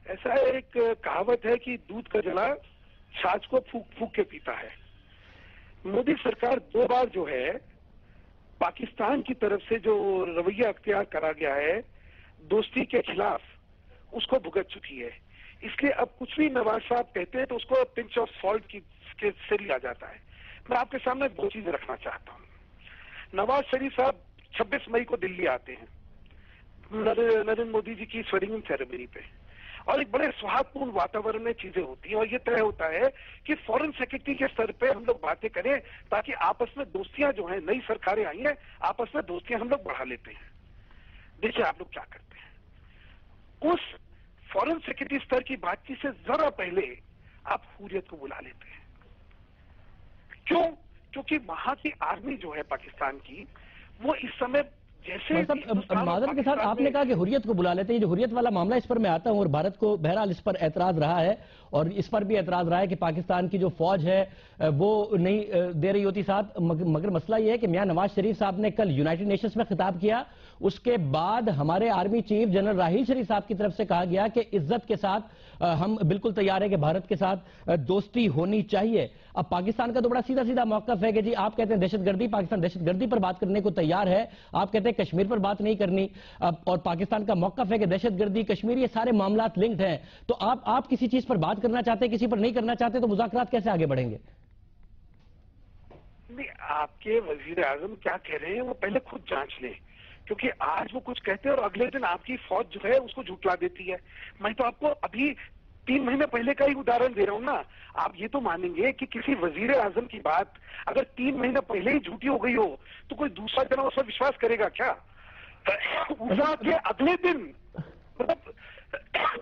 ایسا ایک کہاوت ہے کہ دودھ کا جلا چھاچھ کو پھونک پھونک کے پیتا ہے. مودی سرکار 2 بار جو ہے پاکستان کی طرف سے جو رویہ اختیار کرا گیا ہے دوستی کے خلاف اس کو بھگت چکی ہے. اس لیے اب کچھ بھی نواز صاحب کہتے ہیں تو اس کو پنچ آف سالٹ سے لیا جاتا ہے. میں آپ کے سامنے 2 چیزیں رکھنا چاہتا ہوں. نواز شریف صاحب 26 مئی کو دلی آتے ہیں نریندر مودی جی کی سویرنگ سیریمنی پہ, اور ایک بڑے سوہاگپورن واتاورن میں چیزیں ہوتی ہیں اور یہ طے ہوتا ہے کہ فورن سیکرٹری کے سر پہ ہم لوگ باتیں کریں تاکہ آپس میں دوستیاں جو ہیں, نئی سرکاریں آئی ہیں, آپس میں دوستیاں ہم لوگ بڑھا لیتے ہیں. دیکھیں آپ لوگ کیا کرتے ہیں, اس فورن سیکرٹری سطر کی بات چیت سے ذرا پہلے آپ حریت کو بلا لیتے ہیں. کیوں؟ کیونکہ وہاں کی آرمی جو ہے پاکستان کی وہ اس سمے جیسے معذرت کے ساتھ آپ نے کہا کہ حریت کو بلا لیتے ہیں. جو حریت والا معاملہ اس پر میں آتا ہوں, اور بھارت کو بہرحال اس پر اعتراض رہا ہے اور اس پر بھی اعتراض رہا ہے کہ پاکستان کی جو فوج ہے وہ نہیں دے رہی ہوتی ساتھ. مگر مسئلہ یہ ہے کہ میاں نواز شریف صاحب نے کل یونائٹڈ نیشنز میں خطاب کیا, اس کے بعد ہمارے army chief general Raheel Sharif صاحب کی طرف سے کہا گیا کہ عزت کے ساتھ ہم بالکل تیار ہیں کہ بھارت کے ساتھ دوستی ہونی چاہیے. اب پاکستان کا تو بڑا سیدھا موقف ہے کہ جی آپ کہتے ہیں دہشت گردی, پاکستان دہشت گردی پر بات کرنے کو تیار ہے, آپ کہتے ہیں کشمیر پر بات نہیں کرنی, اور پاکستان کا موقف ہے کہ دہشت گردی, کشمیر, یہ سارے معاملات لنکڈ ہیں. تو آپ کسی چیز پر بات کرنا چاہتے ہیں, کسی پر نہیں کرنا چاہتے, تو مذاکرات کیسے آگے بڑھیں گے؟ نہیں, آپ کے وزیر اعظم کیا کہہ رہے ہیں وہ پہلے خود جانچ لیں, کیونکہ آج وہ کچھ کہتے ہیں اور اگلے دن آپ کی فوج جو ہے اس کو جھٹلا دیتی ہے. میں تو آپ کو ابھی 3 مہینے پہلے کا ہی ادھارن دے رہا ہوں نا. آپ یہ تو مانیں گے کہ کسی وزیر اعظم کی بات اگر 3 مہینے پہلے ہی جھوٹی ہو گئی ہو تو کوئی دوسرا جنا اس پر وشواس کرے گا کیا؟ کے اگلے دن مطلب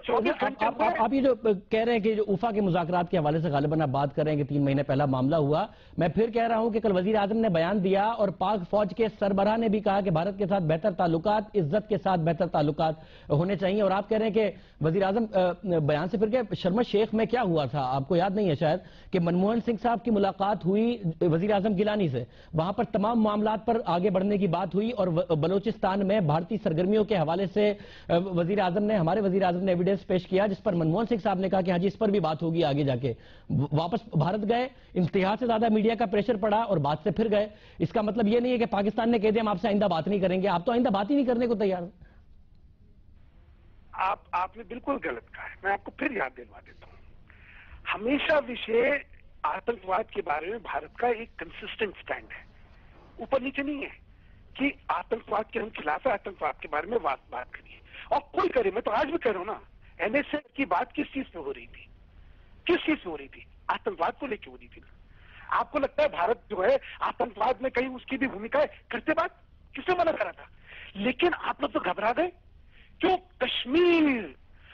آپ یہ جو کہہ رہے ہیں کہ جو اوفا کے مذاکرات کے حوالے سے غالباً آپ بات کر رہے ہیں کہ 3 مہینے پہلا معاملہ ہوا, میں پھر کہہ رہا ہوں کہ کل وزیر اعظم نے بیان دیا اور پاک فوج کے سربراہ نے بھی کہا کہ بھارت کے ساتھ بہتر تعلقات, عزت کے ساتھ بہتر تعلقات ہونے چاہیے. اور آپ کہہ رہے ہیں کہ وزیر اعظم بیان سے پھر کہ شرم الشیخ میں کیا ہوا تھا, آپ کو یاد نہیں ہے شاید, کہ منموہن سنگھ صاحب کی ملاقات ہوئی وزیر اعظم گیلانی سے, وہاں پر تمام معاملات پر آگے بڑھنے کی بات ہوئی, اور بلوچستان میں بھارتی سرگرمیوں کے حوالے سے وزیر اعظم نے, ہمارے وزیر اعظم نے ایویڈنس پیش کیا جس پر منموہن سنگھ صاحب نے کہا کہ ہاں جی اس پر بھی بات ہوگی آگے جا کے. واپس بھارت گئے, انتہا سے زیادہ میڈیا کا پریشر پڑا اور بات سے پھر گئے. اس کا مطلب یہ نہیں ہے کہ پاکستان نے کہہ دیا ہم آپ سے آئندہ بات نہیں کریں گے, آپ تو آئندہ بات ہی نہیں کرنے کو تیار. آپ نے بالکل غلط کہا ہے. میں آپ کو پھر یاد دلوا دیتا ہوں. ہمیشہ وشے آتنکواد کے بارے میں بھارت کا ایک کنسسٹنٹ سٹینڈ ہے, اوپر نیچے نہیں ہے کہ آتنکواد کے ہم خلاف ہے, آتنکواد کے بارے میں بات کریے اور کوئی کرے. میں تو آج بھی کہہ رہا ہوں نا, این ایس اے کی بات کس چیز پہ ہو رہی تھی, کس چیز پہ ہو رہی تھی؟ آتنکواد کو لے کے ہو رہی تھی. آپ کو لگتا ہے بھارت جو ہے آتنکواد میں کہیں اس کی بھی بھومکا ہے؟ کرتے بات کس نے منع کرا تھا؟ لیکن آپ لوگ تو گھبرا گئے. کیوں؟ کشمیر,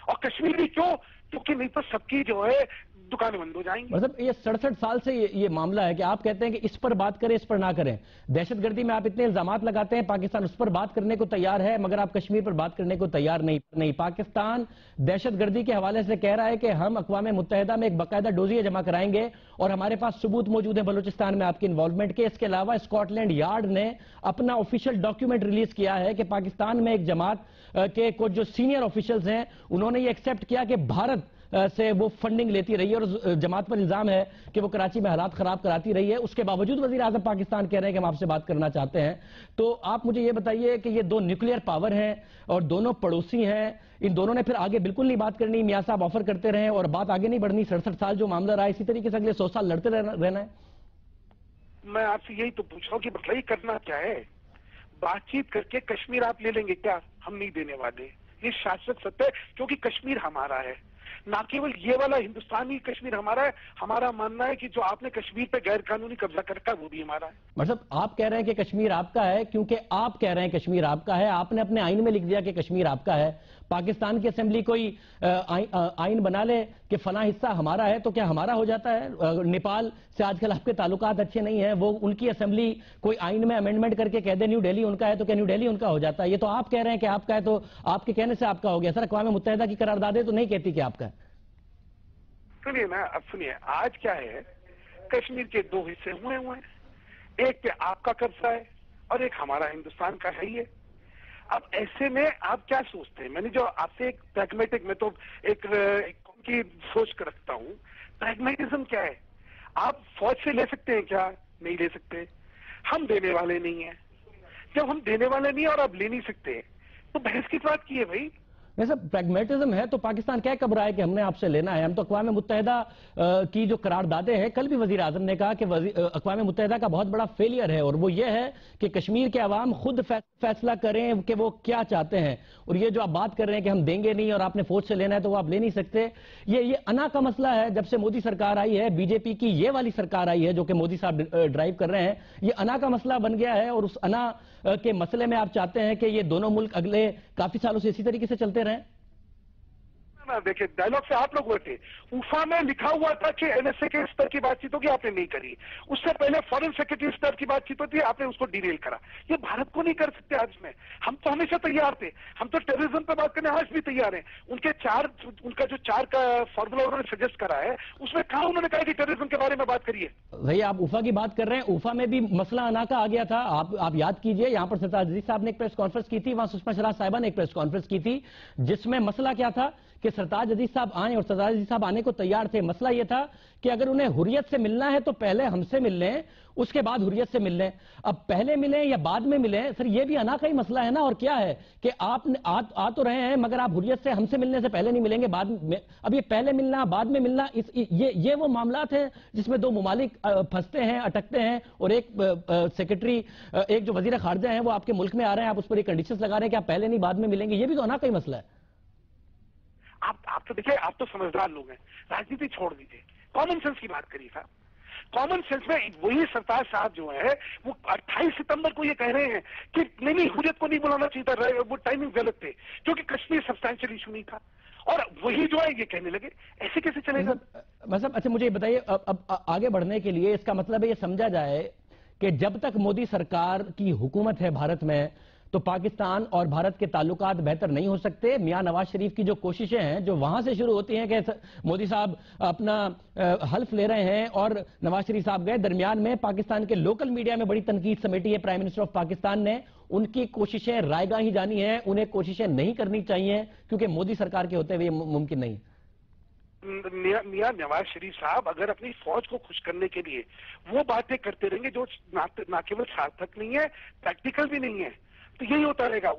اور کشمیر بھی کیوں؟ کیونکہ نہیں تو سب کی جو ہے دکانیں بند ہو جائیں گی. مطلب یہ 67 سال سے یہ معاملہ ہے کہ آپ کہتے ہیں کہ اس پر بات کریں, اس پر نہ کریں. دہشت گردی میں آپ اتنے الزامات لگاتے ہیں, پاکستان اس پر بات کرنے کو تیار ہے, مگر آپ کشمیر پر بات کرنے کو تیار نہیں. پاکستان دہشت گردی کے حوالے سے کہہ رہا ہے کہ ہم اقوام متحدہ میں ایک باقاعدہ ڈوزیہ جمع کرائیں گے, اور ہمارے پاس ثبوت موجود ہیں بلوچستان میں آپ کی انوالومنٹ کے. اس کے علاوہ اسکاٹ لینڈ یارڈ نے اپنا آفیشیل ڈاکیومنٹ ریلیز کیا ہے کہ پاکستان میں ایک جماعت کے کچھ جو سینئر آفیشلز ہیں انہوں نے یہ ایکسپٹ کیا کہ بھارت سے وہ فنڈنگ لیتی رہی ہے, اور جماعت پر الزام ہے کہ وہ کراچی میں حالات خراب کراتی رہی ہے. اس کے باوجود وزیر اعظم پاکستان کہہ رہے ہیں کہ ہم آپ سے بات کرنا چاہتے ہیں. تو آپ مجھے یہ بتائیے کہ یہ 2 نیوکلیئر پاور ہیں اور دونوں پڑوسی ہیں, ان دونوں نے پھر آگے بالکل نہیں بات کرنی, میاں صاحب آفر کرتے رہے اور بات آگے نہیں بڑھنی. 67 سال جو معاملہ رہا ہے اسی طریقے سے اگلے 100 سال لڑتے رہنا ہے. میں آپ سے یہی تو پوچھ رہا ہوں کہ بتائیے کرنا کیا ہے؟ بات چیت کر کے کشمیر آپ لے لیں گے کیا؟ ہم نہیں دینے والے. یہ شاشوت ستیہ ہے, کیونکہ کشمیر ہمارا ہے. نہ کیول یہ والا ہندوستانی کشمیر ہمارا ہے, ہمارا ماننا ہے کہ جو آپ نے کشمیر پہ غیر قانونی قبضہ کر رکھا ہے وہ بھی ہمارا ہے. مطلب آپ کہہ رہے ہیں کہ کشمیر آپ کا ہے کیونکہ آپ کہہ رہے ہیں کشمیر آپ کا ہے, آپ نے اپنے آئین میں لکھ دیا کہ کشمیر آپ کا ہے. پاکستان کی اسمبلی کوئی آئین بنا لے کہ فلاں حصہ ہمارا ہے تو کیا ہمارا ہو جاتا ہے؟ نیپال سے آج کل آپ کے تعلقات اچھے نہیں ہیں, وہ ان کی اسمبلی کوئی آئین میں امینڈمنٹ کر کے کہہ دے نیو ڈیلی ان کا ہے تو کیا نیو ڈیلی ان کا ہو جاتا ہے؟ یہ تو آپ کہہ رہے ہیں کہ آپ کا ہے تو آپ کے کہنے سے آپ کا ہو گیا. سر اقوام متحدہ کی قراردادیں تو نہیں کہتی کہ آپ کا ہے. سنیے نا, اب سنیے, آج کیا ہے, کشمیر کے 2 حصے ہوئے ہیں, ایک پہ آپ کا قبضہ ہے اور ایک ہمارا ہندوستان کا ہے ہی ہے. اب ایسے میں آپ کیا سوچتے ہیں؟ میں نے جو آپ سے ایک پریگمیٹک، میں تو ایک قوم کی سوچ کر رکھتا ہوں، پریگمیٹزم کیا ہے؟ آپ فوج سے لے سکتے ہیں کیا؟ نہیں لے سکتے. ہم دینے والے نہیں ہیں. جب ہم دینے والے نہیں ہیں اور آپ لے نہیں سکتے تو بحث کی بات کی ہے بھائی. ویسے پریگمیٹزم ہے تو پاکستان کیا کب رہا ہے کہ ہم نے آپ سے لینا ہے؟ ہم تو اقوام متحدہ کی جو قراردادیں ہیں، کل بھی وزیر اعظم نے کہا کہ اقوام متحدہ کا بہت بڑا فیلئر ہے، اور وہ یہ ہے کہ کشمیر کے عوام خود فیصلہ کریں کہ وہ کیا چاہتے ہیں. اور یہ جو آپ بات کر رہے ہیں کہ ہم دیں گے نہیں اور آپ نے فوج سے لینا ہے تو وہ آپ لے نہیں سکتے، یہ انا کا مسئلہ ہے. جب سے مودی سرکار آئی ہے، بی جے پی کی یہ والی سرکار آئی ہے جو کہ مودی صاحب ڈرائیو کر رہے ہیں، یہ انا کا مسئلہ بن گیا ہے. اور اس انا کے مسئلے میں آپ چاہتے ہیں کہ یہ دونوں ملک اگلے کافی سالوں سے اسی طریقے سے چلتے رہیں؟ دیکھیں، ڈائلگ سے آپ لوگ ہوئے تھے. اوفا میں لکھا ہوا تھا کہ این ایس اے کے اسٹر کی بات چیت ہوگی، آپ نے نہیں کری. اس سے پہلے فارن سیکرٹری اسٹر کی بات چیت ہوتی ہے، آپ نے اس کو ڈیریل کرا. یہ بھارت کو نہیں کر سکتے آج میں. ہم تو ہمیشہ تیار تھے، ہم تو ٹیررزم پہ بات کرنے آج بھی تیار ہیں. ان کا جو چار کا فارمولا انہوں نے سجیسٹ کرا ہے، اس میں کہاں انہوں نے کہا کہ ٹیررزم کے بارے میں بات کریے. بھئی آپ اوفا کی بات کر رہے ہیں، اوفا میں بھی مسئلہ انا کا آ گیا تھا. آپ یاد کیجئے، یہاں پر سرتاج عزیز صاحب نے ایک پریس کانفرنس کی تھی، وہاں سشما شرح صاحبہ نے ایک پریس کانفرنس کی تھی، جس میں مسئلہ کیا تھا کہ سرتاج عزیز صاحب آئیں، اور سرتاج عزیز صاحب آنے کو تیار تھے. مسئلہ یہ تھا کہ اگر انہیں حریت سے ملنا ہے تو پہلے ہم سے مل لیں، اس کے بعد حریت سے مل لیں. اب پہلے ملیں یا بعد میں ملیں، سر یہ بھی انا کا ہی مسئلہ ہے نا. اور کیا ہے کہ آپ آ تو رہے ہیں، مگر آپ حریت سے ہم سے ملنے سے پہلے نہیں ملیں گے، بعد میں. اب یہ پہلے ملنا بعد میں ملنا، یہ وہ معاملات ہیں جس میں دو ممالک پھنستے ہیں، اٹکتے ہیں. اور ایک سیکرٹری، ایک جو وزیر خارجہ ہیں، وہ آپ کے ملک میں آ رہے ہیں، آپ اس پر ایک کنڈیشنز لگا رہے ہیں کہ آپ پہلے نہیں بعد میں ملیں گے. یہ بھی تو انا کا ہی مسئلہ ہے. آپ تو دیکھیں، آپ تو سمجھدار لوگ ہیں، راجنیتی چھوڑ دیجیے، کامن سینس کی بات کریے صاحب. کامن سینس میں وہی سرتاج صاحب جو ہے وہ 28 ستمبر کو یہ کہہ رہے ہیں کہ نہیں حریت کو نہیں بلانا چاہیے تھا، وہ ٹائمنگ غلط تھے کیونکہ کشمیر سبسٹینشیل ایشو نہیں تھا. اور وہی جو ہے یہ کہنے لگے. ایسے کیسے چلے گا؟ مطلب اچھا مجھے یہ بتائیے، اب آگے بڑھنے کے لیے اس کا مطلب یہ سمجھا جائے کہ جب تک مودی سرکار کی حکومت ہے بھارت میں تو پاکستان اور بھارت کے تعلقات بہتر نہیں ہو سکتے. میاں نواز شریف کی جو کوششیں ہیں جو وہاں سے شروع ہوتی ہیں کہ مودی صاحب اپنا حلف لے رہے ہیں اور نواز شریف صاحب گئے، درمیان میں پاکستان کے لوکل میڈیا میں بڑی تنقید سمیٹی ہے پرائم منسٹر آف پاکستان نے. ان کی کوششیں رائے گاہ ہی جانی ہیں، انہیں کوششیں نہیں کرنی چاہیے کیونکہ مودی سرکار کے ہوتے ہوئے یہ ممکن نہیں. میاں نواز شریف صاحب اگر اپنی فوج کو خوش کرنے کے لیے وہ باتیں کرتے رہیں گے جو نہ کیول سارتھک نہیں ہے، پریکٹیکل بھی نہیں ہے، تو یہی ہوتا رہے گا.